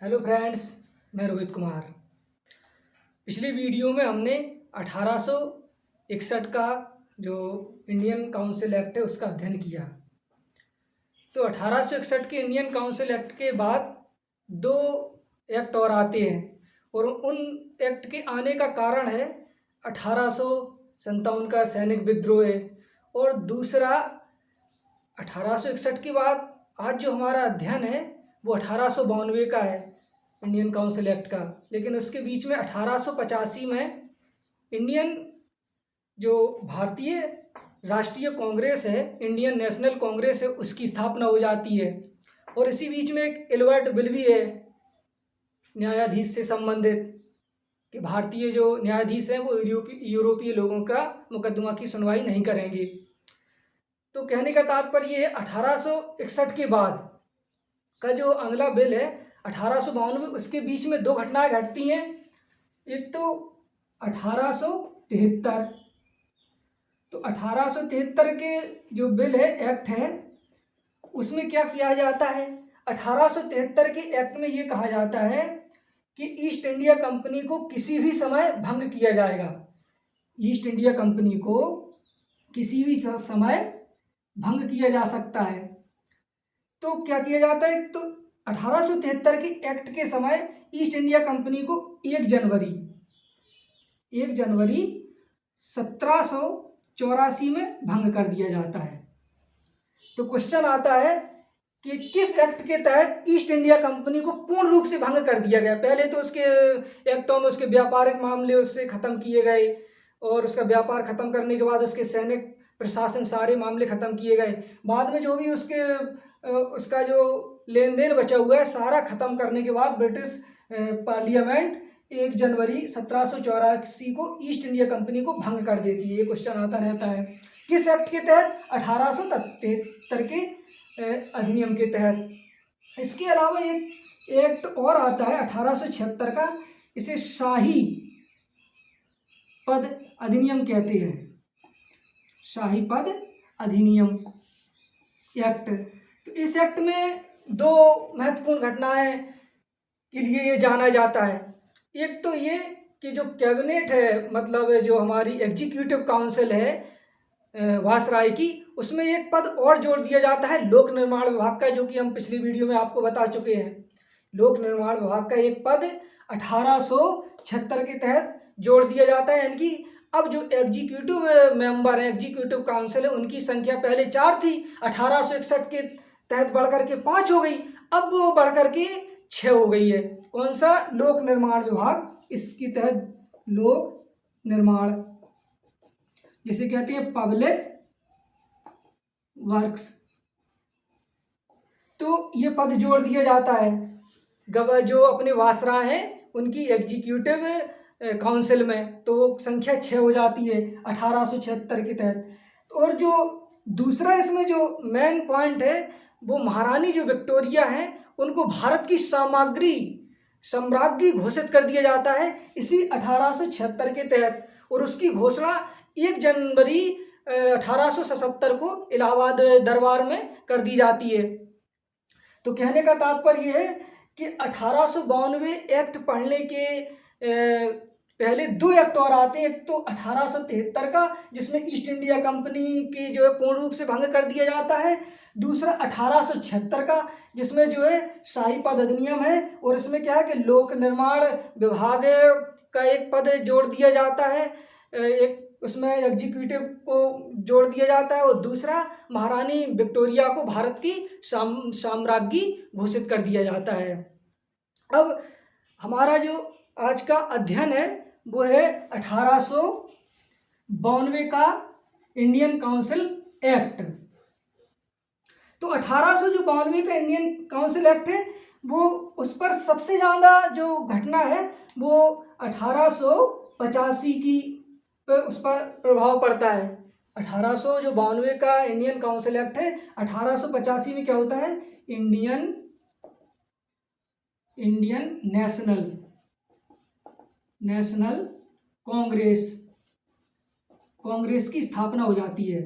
Hello friends, मैं रोहित कुमार। पिछली video में हमने 1861 का जो इंडियन काउंसिल एक्ट है उसका अध्ययन किया। तो 1861 के इंडियन काउंसिल एक्ट के बाद दो एक्ट और आते हैं और उन एक्ट के आने का कारण है 1857 का सैनिक विद्रोह और दूसरा 1861 के बाद आज जो हमारा अध्ययन है वो 1892 का है इंडियन काउंसिल एक्ट का। लेकिन उसके बीच में 1885 में इंडियन जो भारतीय राष्ट्रीय कांग्रेस है, इंडियन नेशनल कांग्रेस है, उसकी स्थापना हो जाती है। और इसी बीच में एक एल्बर्ट बिल भी है न्यायाधीश से संबंधित कि भारतीय जो न्यायाधीश हैं वो यूरोपीय लोगों का मुकदमा की सुनवाई नहीं करेंगे। तो कहने का तात्पर्य ये 1861 के बाद का जो अगला बिल है 1892, उसके बीच में दो घटनाएं घटती हैं। एक तो 1873, तो 1873 के जो बिल है, एक्ट है, उसमें क्या किया जाता है? 1873 के एक्ट में ये कहा जाता है कि ईस्ट इंडिया कंपनी को किसी भी समय भंग किया जाएगा। ईस्ट इंडिया कंपनी को किसी भी समय भंग किया जा सकता है। तो क्या किया जाता है? तो 1873 के एक्ट के समय ईस्ट इंडिया कंपनी को 1 जनवरी 1784 में भंग कर दिया जाता है। तो क्वेश्चन आता है कि किस एक्ट के तहत ईस्ट इंडिया कंपनी को पूर्ण रूप से भंग कर दिया गया? पहले तो उसके एक्टों में उसके व्यापारिक मामले उससे खत्म किए गए और उसका व्यापार खत्म करने के बाद उसके सैनिक प्रशासन सारे मामले खत्म किए गए। बाद में जो भी उसका जो लेन देन बचा हुआ है सारा खत्म करने के बाद ब्रिटिश पार्लियामेंट 1 जनवरी 1784 को ईस्ट इंडिया कंपनी को भंग कर देती है। ये क्वेश्चन आता रहता है। किस एक्ट के तहत? 1873 के अधिनियम के तहत। इसके अलावा एक एक्ट और आता है 1876 का, इसे शाही पद अधिनियम कहते हैं। शाही पद अधिनियम एक्ट। तो इस एक्ट में दो महत्वपूर्ण घटनाएं के लिए ये जाना जाता है। एक तो ये कि जो कैबिनेट है, मतलब जो हमारी एग्जीक्यूटिव काउंसिल है वायसराय की, उसमें एक पद और जोड़ दिया जाता है लोक निर्माण विभाग का, जो कि हम पिछली वीडियो में आपको बता चुके हैं। लोक निर्माण विभाग का एक पद 1876 के तहत जोड़ दिया जाता है। यानी कि अब जो एग्जीक्यूटिव मेंबर है, एग्जीक्यूटिव काउंसिल है, उनकी संख्या पहले 4 थी, 1861 के तहत बढ़कर के 5 हो गई, अब वो बढ़कर के 6 हो गई है। कौन सा? लोक निर्माण विभाग। इसके तहत लोक निर्माण, जिसे कहते हैं पब्लिक वर्क्स, तो ये पद जोड़ दिया जाता है जो अपने वायसराय हैं उनकी एग्जीक्यूटिव काउंसिल में। तो संख्या 6 हो जाती है 1876 के तहत। और जो दूसरा इसमें जो मेन पॉइंट है वो महारानी जो विक्टोरिया हैं उनको भारत की साम्राज्ञी घोषित कर दिया जाता है इसी 1876 के तहत। और उसकी घोषणा 1 जनवरी 1877 को इलाहाबाद दरबार में कर दी जाती है। तो कहने का तात्पर्य है कि 1892 एक्ट पढ़ने के पहले 2 एक्ट और आते हैं। एक तो 1873 का, जिसमें ईस्ट इंडिया कंपनी के जो है पूर्ण रूप से भंग कर दिया जाता है। दूसरा 1876 का, जिसमें जो है शाही पद अधिनियम है और इसमें क्या है कि लोक निर्माण विभाग का एक पद जोड़ दिया जाता है, एक उसमें एग्जीक्यूटिव को जोड़ दिया जाता है, और दूसरा महारानी विक्टोरिया को भारत की साम्राज्ञी घोषित कर दिया जाता है। अब हमारा जो आज का अध्ययन है वो है 1892 का इंडियन काउंसिल एक्ट। तो 1892 का इंडियन काउंसिल एक्ट है वो, उस पर सबसे ज़्यादा जो घटना है वो 1885 की उस पर प्रभाव पड़ता है। 1892 का इंडियन काउंसिल एक्ट है। 1885 में क्या होता है? इंडियन नेशनल कांग्रेस की स्थापना हो जाती है।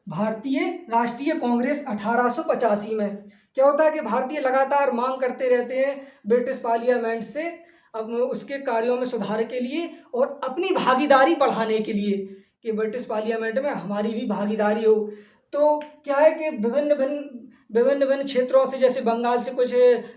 भारतीय राष्ट्रीय कांग्रेस 1885 में। क्या होता है कि भारतीय लगातार मांग करते रहते हैं ब्रिटिश पार्लियामेंट से अब उसके कार्यों में सुधार के लिए और अपनी भागीदारी बढ़ाने के लिए कि ब्रिटिश पार्लियामेंट में हमारी भी भागीदारी हो। तो क्या है कि विभिन्न विभिन्न क्षेत्रों से, जैसे बंगाल से कुछ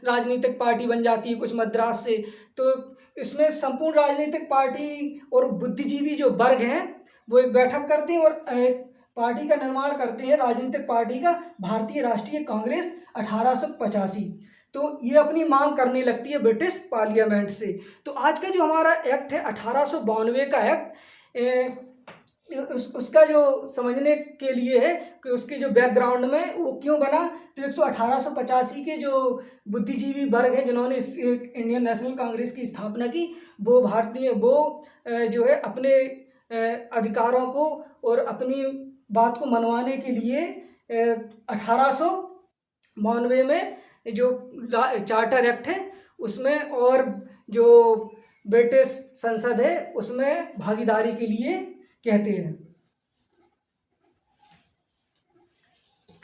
राजनीतिक पार्टी बन जाती है, कुछ मद्रास से, तो इसमें संपूर्ण राजनीतिक पार्टी और बुद्धिजीवी जो वर्ग हैं वो एक बैठक करते हैं और एक पार्टी का निर्माण करते हैं, राजनीतिक पार्टी का, भारतीय राष्ट्रीय कांग्रेस 1885। तो ये अपनी मांग करने लगती है ब्रिटिश पार्लियामेंट से। तो आज का जो हमारा एक्ट है 1892 का एक्ट, उसका जो समझने के लिए है कि उसके जो बैकग्राउंड में वो क्यों बना, तो 1885 के जो बुद्धिजीवी वर्ग हैं जिन्होंने इस इंडियन नेशनल कांग्रेस की स्थापना की, वो जो है अपने अधिकारों को और अपनी बात को मनवाने के लिए 1892 में जो चार्टर एक्ट है उसमें और जो ब्रिटिश संसद है उसमें भागीदारी के लिए कहते हैं।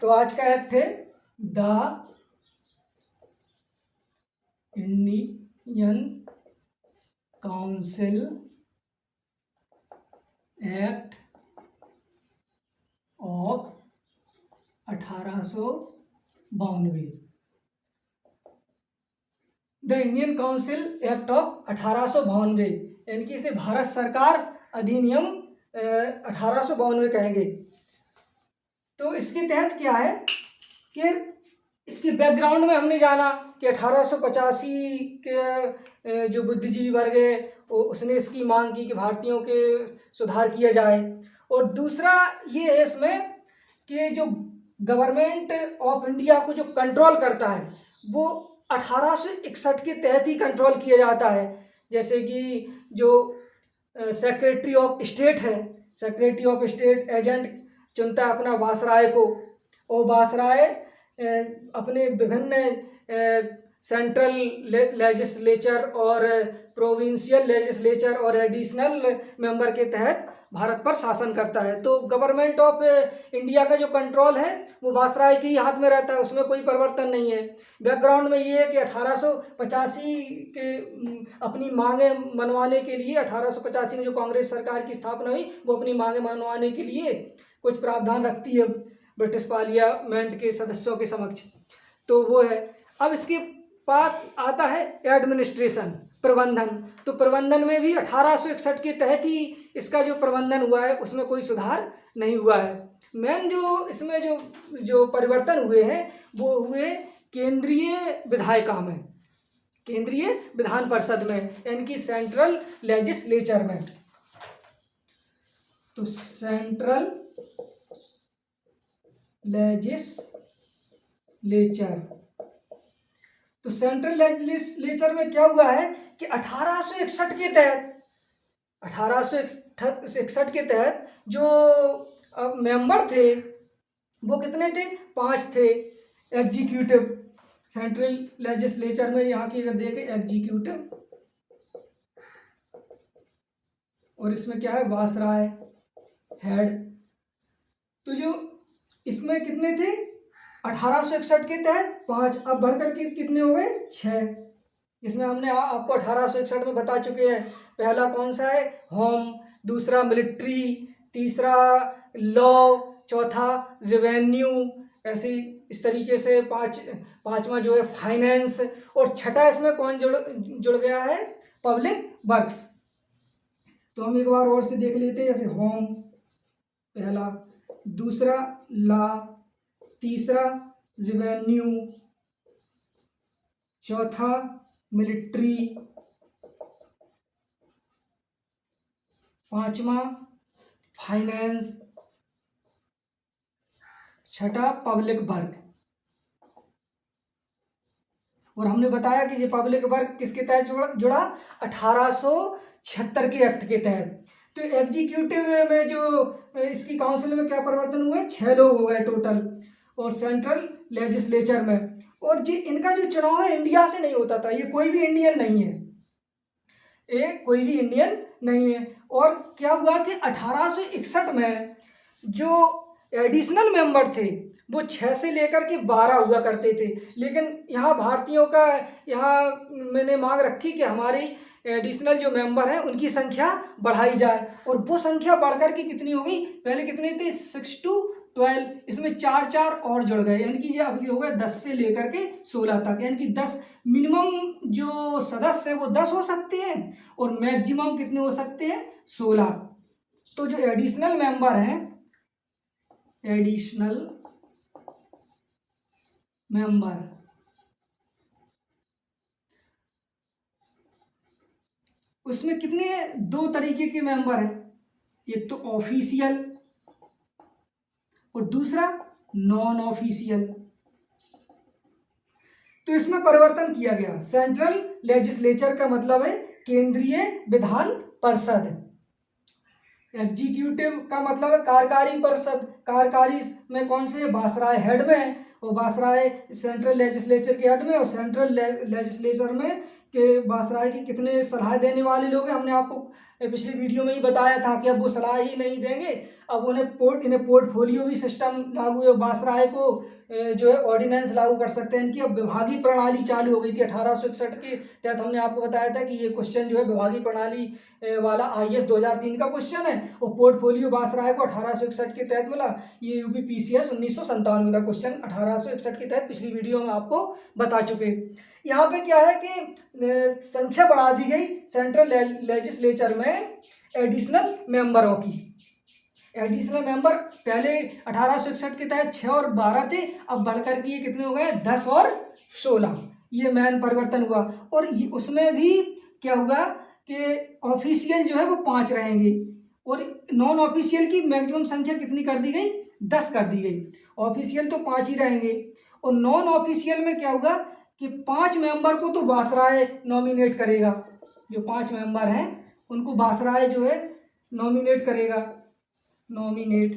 तो आज का एक्ट है the Indian council act of 1892। The Indian council act of 1892 यानी कि इसे भारत सरकार अधिनियम 1892 कहेंगे। तो इसके तहत क्या है कि इसके बैकग्राउंड में हमने जाना कि 1885 के जो बुद्धिजीवी वर्ग है उसने इसकी मांग की कि भारतीयों के सुधार किया जाए। और दूसरा ये है इसमें कि जो गवर्नमेंट ऑफ इंडिया को जो कंट्रोल करता है वो 1861 के तहत ही कंट्रोल किया जाता है। जैसे कि जो सेक्रेटरी ऑफ स्टेट है, सेक्रेटरी ऑफ स्टेट एजेंट चुनता है अपना वासराय को, और वासराय अपने विभिन्न सेंट्रल लेजिस्लेचर और प्रोविंशियल लेजिस्लेचर और एडिशनल मेंबर के तहत भारत पर शासन करता है। तो गवर्नमेंट ऑफ इंडिया का जो कंट्रोल है वो वासराय के ही हाथ में रहता है, उसमें कोई परिवर्तन नहीं है। बैकग्राउंड में ये है कि 1885 के अपनी मांगे मनवाने के लिए 1885 में जो कांग्रेस सरकार की स्थापना हुई वो अपनी मांगे मनवाने के लिए कुछ प्रावधान रखती है ब्रिटिश पार्लियामेंट के सदस्यों के समक्ष। तो वो है। अब इसके बाद आता है एडमिनिस्ट्रेशन, प्रबंधन। तो प्रबंधन में भी 1861 के तहत ही इसका जो प्रबंधन हुआ है उसमें कोई सुधार नहीं हुआ है। मेन जो इसमें जो परिवर्तन हुए हैं वो हुए केंद्रीय विधायिका में, केंद्रीय विधान परिषद में, यानी कि सेंट्रल लेजिस्लेचर में। तो सेंट्रल लेजिस्लेचर, तो सेंट्रल लेजिस्लेचर में क्या हुआ है कि 1861 के तहत जो मेंबर थे वो कितने थे, 5 थे एग्जीक्यूटिव। सेंट्रल लेजिस्लेचर में यहाँ की अगर देखें एग्जीक्यूटिव, और इसमें क्या है वासराय हेड। तो जो इसमें कितने थे 1861 के तहत 5, अब बढ़कर के कितने हो गए 6। इसमें हमने आपको 1861 में बता चुके हैं। पहला कौन सा है, होम, दूसरा मिलिट्री, तीसरा लॉ, चौथा रेवेन्यू, ऐसे इस तरीके से पांचवा जो है फाइनेंस, और छठा इसमें कौन जुड़ गया है, पब्लिक वर्क्स। तो हम एक बार और से देख लेते हैं। जैसे होम पहला, दूसरा लॉ, तीसरा रेवेन्यू, चौथा मिलिट्री, पांचवा फाइनेंस, छठा पब्लिक वर्क। और हमने बताया कि ये पब्लिक वर्क किसके तहत जुड़ा 1876 के एक्ट के तहत। तो एग्जीक्यूटिव में जो इसकी काउंसिल में क्या परिवर्तन हुए, 6 लोग हो गए टोटल, और सेंट्रल लेजिस्लेचर में। और जी इनका जो चुनाव है इंडिया से नहीं होता था, ये कोई भी इंडियन नहीं है, ये कोई भी इंडियन नहीं है। और क्या हुआ कि 1861 में जो एडिशनल मेंबर थे वो 6 से लेकर के 12 हुआ करते थे। लेकिन यहाँ भारतीयों का यहाँ मैंने मांग रखी कि हमारी एडिशनल जो मेंबर हैं उनकी संख्या बढ़ाई जाए, और वो संख्या बढ़कर के कितनी हो गई, पहले कितने थे 6 to 12, इसमें 4 और जुड़ गए, यानी कि ये अभी हो गया 10 से लेकर के 16 तक, यानी कि 10 मिनिमम जो सदस्य है वो 10 हो सकते हैं और मैक्सिमम कितने हो सकते हैं 16। तो जो एडिशनल मेंबर हैं, एडिशनल मेंबर उसमें कितने, 2 तरीके के मेंबर हैं, एक तो ऑफिशियल और दूसरा नॉन ऑफिशियल। तो इसमें परिवर्तन किया गया। सेंट्रल लेजिस्लेचर का मतलब है केंद्रीय विधान परिषद, एग्जीक्यूटिव का मतलब है कार्यकारी परिषद, कार्यकारी में कौन से, वायसराय हेड में है, और वायसराय सेंट्रल लेजिस्लेचर के हेड में, और सेंट्रल लेजिस्लेचर में के वायसराय की कितने सलाह देने वाले लोग हैं, हमने आपको पिछली वीडियो में ही बताया था कि अब वो सलाह ही नहीं देंगे, अब इन्हें पोर्टफोलियो भी सिस्टम लागू है, वायसराय को जो है ऑर्डिनेंस लागू कर सकते हैं। इनकी अब विभागीय प्रणाली चालू हो गई थी 1861 के तहत। हमने आपको बताया था कि ये क्वेश्चन जो है विभागीय प्रणाली वाला IAS 2003 का क्वेश्चन है, और पोर्टफोलियो वायसराय को 1861 के तहत मिला। ये UPPCS 1997 का क्वेश्चन 1861 के तहत पिछली वीडियो में आपको बता चुके। यहाँ पे क्या है कि संख्या बढ़ा दी गई सेंट्रल लेजिस्लेचर में एडिशनल मेंबरों की। एडिशनल मेंबर पहले 1861 के तहत 6 और 12 थे, अब बढ़कर के ये कितने हो गए 10 और 16। ये मेन परिवर्तन हुआ। और उसमें भी क्या हुआ कि ऑफिशियल जो है वो 5 रहेंगे, और नॉन ऑफिशियल की मैक्सिमम संख्या कितनी कर दी गई, 10 कर दी गई। ऑफिशियल तो 5 ही रहेंगे, और नॉन ऑफिशियल में क्या होगा कि 5 मेंबर को तो वायसराय नॉमिनेट करेगा, जो 5 मेंबर हैं उनको वायसराय जो है नॉमिनेट करेगा, नॉमिनेट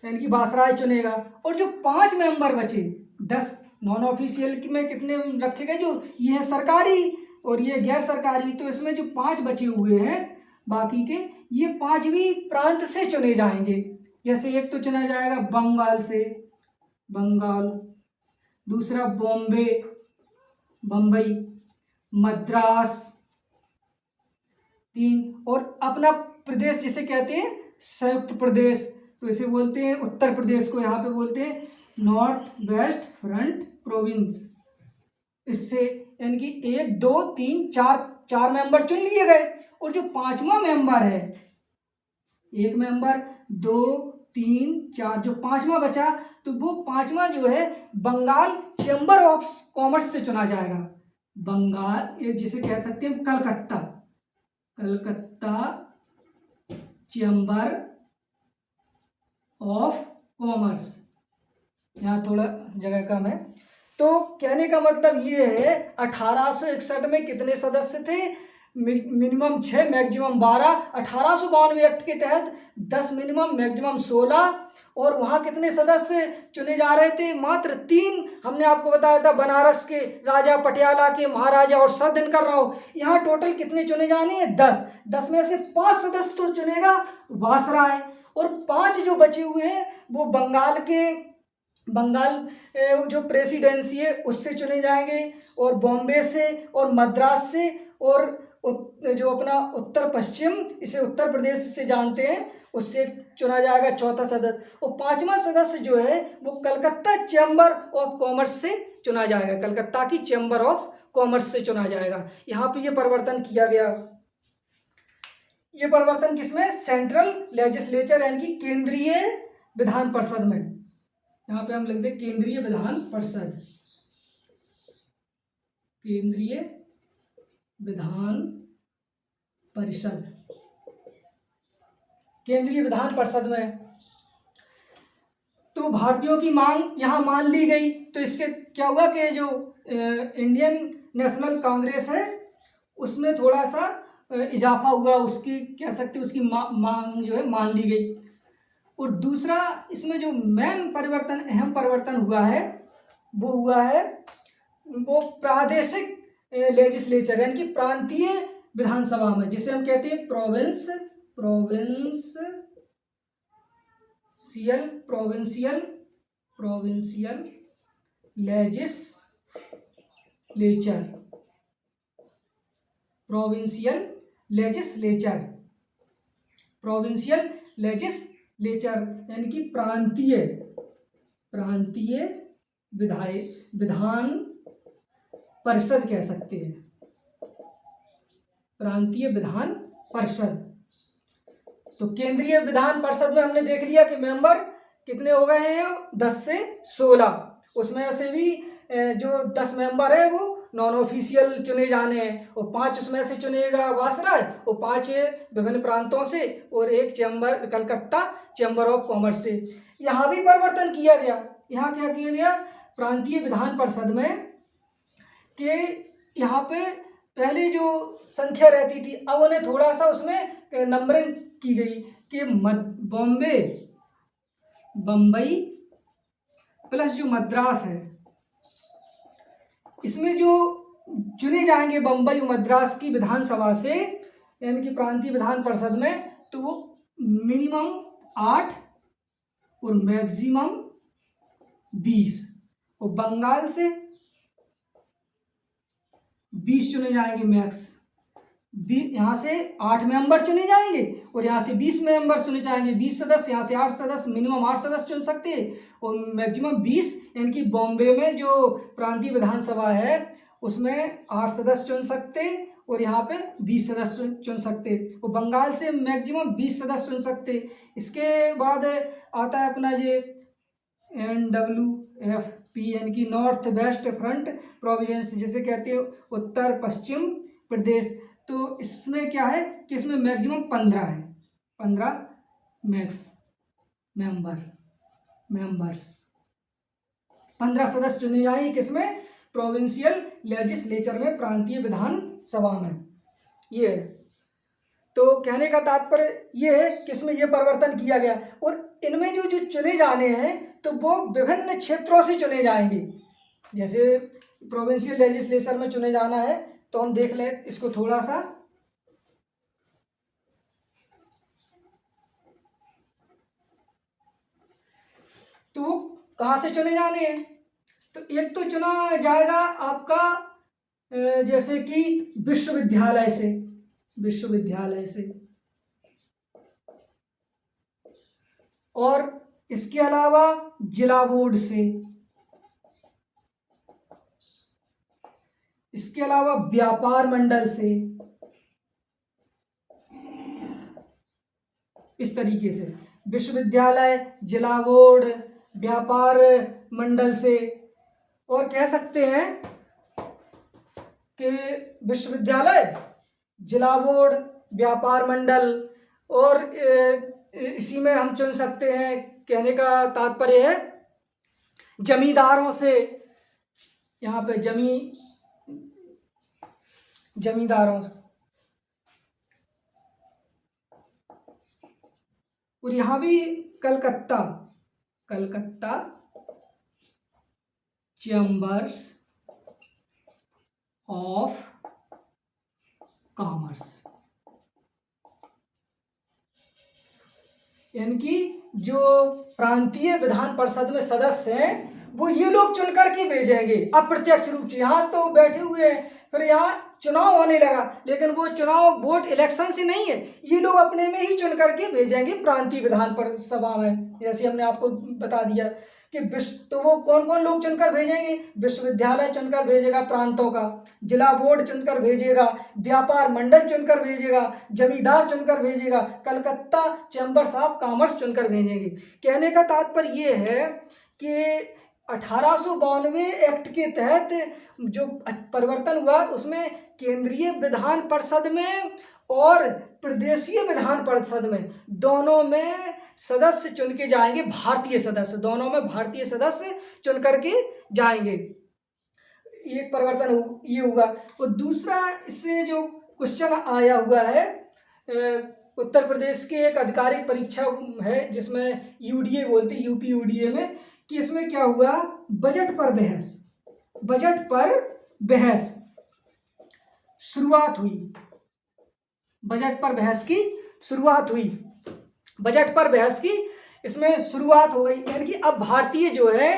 यानी कि वायसराय चुनेगा। और जो 5 मेंबर बचे 10 नॉन ऑफिशियल में कितने रखे गए, जो ये है सरकारी और ये गैर सरकारी, तो इसमें जो 5 बचे हुए हैं बाकी के, ये 5 भी प्रांत से चुने जाएंगे। जैसे एक तो चुना जाएगा बंगाल से, बंगाल, दूसरा बॉम्बे, बम्बई, मद्रास, 3, और अपना प्रदेश जिसे कहते हैं संयुक्त प्रदेश, तो इसे बोलते हैं उत्तर प्रदेश को यहाँ पे बोलते हैं नॉर्थ वेस्ट फ्रंट प्रोविंस। इससे यानी कि 1 2 3 4 मेंबर चुन लिए गए, और जो 5वां मेंबर है, 1 मेंबर 2 3 4, जो 5वां बचा, तो वो 5वां जो है बंगाल चैम्बर ऑफ कॉमर्स से चुना जाएगा। बंगाल, ये जिसे कह सकते हैं Calcutta, Calcutta chamber of commerce, यहाँ थोड़ा जगह कम है। तो कहने का मतलब ये है 1861 में कितने सदस्य थे, मिनिमम 6 मैक्सिमम 12। 1852 एक्ट के तहत 10 मिनिमम मैक्सिमम 16, और वहाँ कितने सदस्य चुने जा रहे थे, मात्र 3। हमने आपको बताया था बनारस के राजा, पटियाला के महाराजा और सर दिनकर राव। यहाँ टोटल कितने चुने जाने हैं 10। 10 में से 5 सदस्य तो चुनेगा वायसराय, और 5 जो बचे हुए हैं वो बंगाल जो प्रेसिडेंसी है उससे चुने जाएंगे, और बॉम्बे से और मद्रास से, और जो अपना उत्तर पश्चिम, इसे उत्तर प्रदेश से जानते हैं, उससे चुना जाएगा 4था सदस्य। और 5वां सदस्य जो है वो कलकत्ता चैम्बर ऑफ कॉमर्स से चुना जाएगा, कलकत्ता की चैम्बर ऑफ कॉमर्स से चुना जाएगा। यहाँ पे ये परिवर्तन किया गया। ये परिवर्तन किसमें, सेंट्रल लेजिस्लेचर यानी कि केंद्रीय विधान परिषद में। यहाँ पे हम लिखते हैं केंद्रीय विधान परिषद, केंद्रीय विधान परिषद, केंद्रीय विधान परिषद में। तो भारतीयों की मांग यहाँ मान ली गई। तो इससे क्या हुआ कि जो इंडियन नेशनल कांग्रेस है उसमें थोड़ा सा इजाफा हुआ, उसकी कह सकते उसकी मांग जो है मान ली गई। और दूसरा इसमें जो मेन परिवर्तन, अहम परिवर्तन हुआ है वो हुआ है वो प्रादेशिक लेजिस्लेचर यानी कि प्रांतीय विधानसभा में, जिसे हम कहते हैं provincial provincial legislature, provincial legislature, provincial legislature यानी कि प्रांतीय विधान परिषद कह सकते हैं, प्रांतीय विधान परिषद। तो केंद्रीय विधान परिषद में हमने देख लिया कि मेंबर कितने हो गए हैं, 10 से 16। उसमें से भी जो 10 मेंबर है वो नॉन ऑफिशियल चुने जाने हैं, और 5 उसमें से चुनेगा वासराय, और 5 विभिन्न प्रांतों से, और एक chamber Calcutta chamber of commerce से। यहाँ भी परिवर्तन किया गया। यहाँ क्या किया गया प्रांतीय विधान परिषद में कि यहाँ पे पहले जो संख्या रहती थी अब उन्हें थोड़ा सा उसमें नंबरिंग की गई कि बम्बई प्लस जो मद्रास है, इसमें जो चुने जाएंगे बम्बई मद्रास की विधानसभा से यानी कि प्रांतीय विधान परिषद में, तो वो मिनिमम 8 और मैक्सिमम 20, और बंगाल से 20 चुने जाएंगे मैक्स। यहाँ से 8 मेंबर चुने जाएंगे और यहाँ से 20 मेंबर चुने जाएंगे, 20 सदस्य, यहाँ से 8 सदस्य, मिनिमम 8 सदस्य चुन सकते हैं और मैक्सिमम 20, यानी कि बॉम्बे में जो प्रांतीय विधानसभा है उसमें 8 सदस्य चुन सकते और यहाँ पे 20 सदस्य चुन सकते, और बंगाल से मैक्सिमम 20 सदस्य चुन सकते। इसके बाद आता है अपना ये NWFP यानी कि नॉर्थ वेस्ट फ्रंट प्रोविंस, जिसे कहते हैं उत्तर पश्चिम प्रदेश। तो इसमें क्या है कि इसमें मैक्सिमम 15 है, 15 मैक्स मेंबर्स 15 सदस्य चुने जाएंगे किसमें, प्रोविंशियल लेजिस्लेचर में, प्रांतीय विधान सभा में। ये है। तो कहने का तात्पर्य ये है कि इसमें ये परिवर्तन किया गया, और इनमें जो चुने जाने हैं तो वो विभिन्न क्षेत्रों से चुने जाएंगे। जैसे प्रोविंशियल लेजिस्लेचर में चुने जाना है तो हम देख लें इसको थोड़ा सा। तो वो कहाँ से चुने जाने हैं, तो एक तो चुना जाएगा आपका जैसे कि विश्वविद्यालय से, और इसके अलावा जिला बोर्ड से, इसके अलावा व्यापार मंडल से, इस तरीके से विश्वविद्यालय, जिला बोर्ड, व्यापार मंडल से। और कह सकते हैं कि विश्वविद्यालय, जिला बोर्ड, व्यापार मंडल, और इसी में हम चुन सकते हैं, कहने का तात्पर्य है जमींदारों से, यहाँ पे जमींदारों से, और यहाँ भी कलकत्ता चैम्बर्स ऑफ कॉमर्स, यानी कि जो प्रांतीय विधान परिषद में सदस्य हैं वो ये लोग चुन करके भेजेंगे अप्रत्यक्ष रूप से। यहाँ तो बैठे हुए हैं, फिर यहाँ चुनाव होने लगा, लेकिन वो चुनाव वोट इलेक्शन से नहीं है, ये लोग अपने में ही चुन करके भेजेंगे प्रांतीय विधान सभा में। जैसे हमने आपको बता दिया कि तो वो कौन कौन लोग चुनकर भेजेंगे, विश्वविद्यालय चुनकर भेजेगा प्रांतों का, जिला बोर्ड चुनकर भेजेगा, व्यापार मंडल चुनकर भेजेगा, जमींदार चुनकर भेजेगा, कलकत्ता चैम्बर्स ऑफ कॉमर्स चुनकर भेजेंगे। कहने का तात्पर्य ये है कि 1892 एक्ट के तहत जो परिवर्तन हुआ उसमें केंद्रीय विधान परिषद में और प्रदेशीय विधान परिषद में दोनों में सदस्य चुन के जाएंगे, भारतीय सदस्य, दोनों में भारतीय सदस्य चुन करके जाएंगे। एक परिवर्तन ये हुआ। और दूसरा इससे जो क्वेश्चन आया हुआ है उत्तर प्रदेश के एक आधिकारिक परीक्षा है जिसमें यूडीए बोलते हैं, यूपी यूडीए में, कि इसमें क्या हुआ, बजट पर बहस शुरुआत हुई, बजट पर बहस की इसमें शुरुआत हो गई, यानी कि अब भारतीय जो है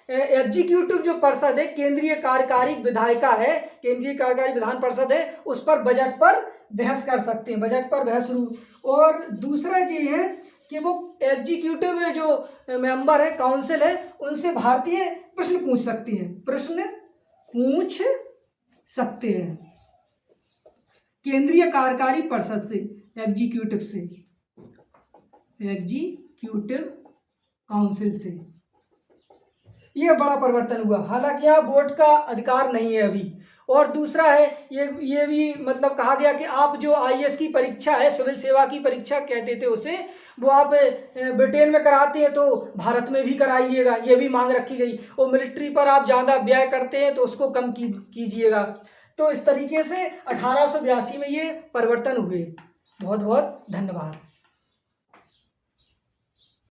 एग्जीक्यूटिव जो परिषद है, केंद्रीय कार्यकारी विधायिका है, केंद्रीय कार्यकारी विधान परिषद है, उस पर बजट पर बहस कर सकते हैं, बजट पर बहस शुरू। और दूसरा ये है कि वो एग्जीक्यूटिव जो मेंबर है, काउंसिल है, उनसे भारतीय प्रश्न पूछ सकती हैं, प्रश्न पूछ सकते हैं केंद्रीय कार्यकारी परिषद से, एग्जीक्यूटिव से, एग्जीक्यूटिव काउंसिल से। ये बड़ा परिवर्तन हुआ, हालांकि यहाँ वोट का अधिकार नहीं है अभी। और दूसरा है ये भी मतलब कहा गया कि आप जो आईएएस की परीक्षा है, सिविल सेवा की परीक्षा कहते थे उसे, वो आप ब्रिटेन में कराते हैं तो भारत में भी कराइएगा, ये भी मांग रखी गई। और मिलिट्री पर आप ज़्यादा व्यय करते हैं तो उसको कम कीजिएगा। तो इस तरीके से 1882 में ये परिवर्तन हुए। बहुत बहुत धन्यवाद।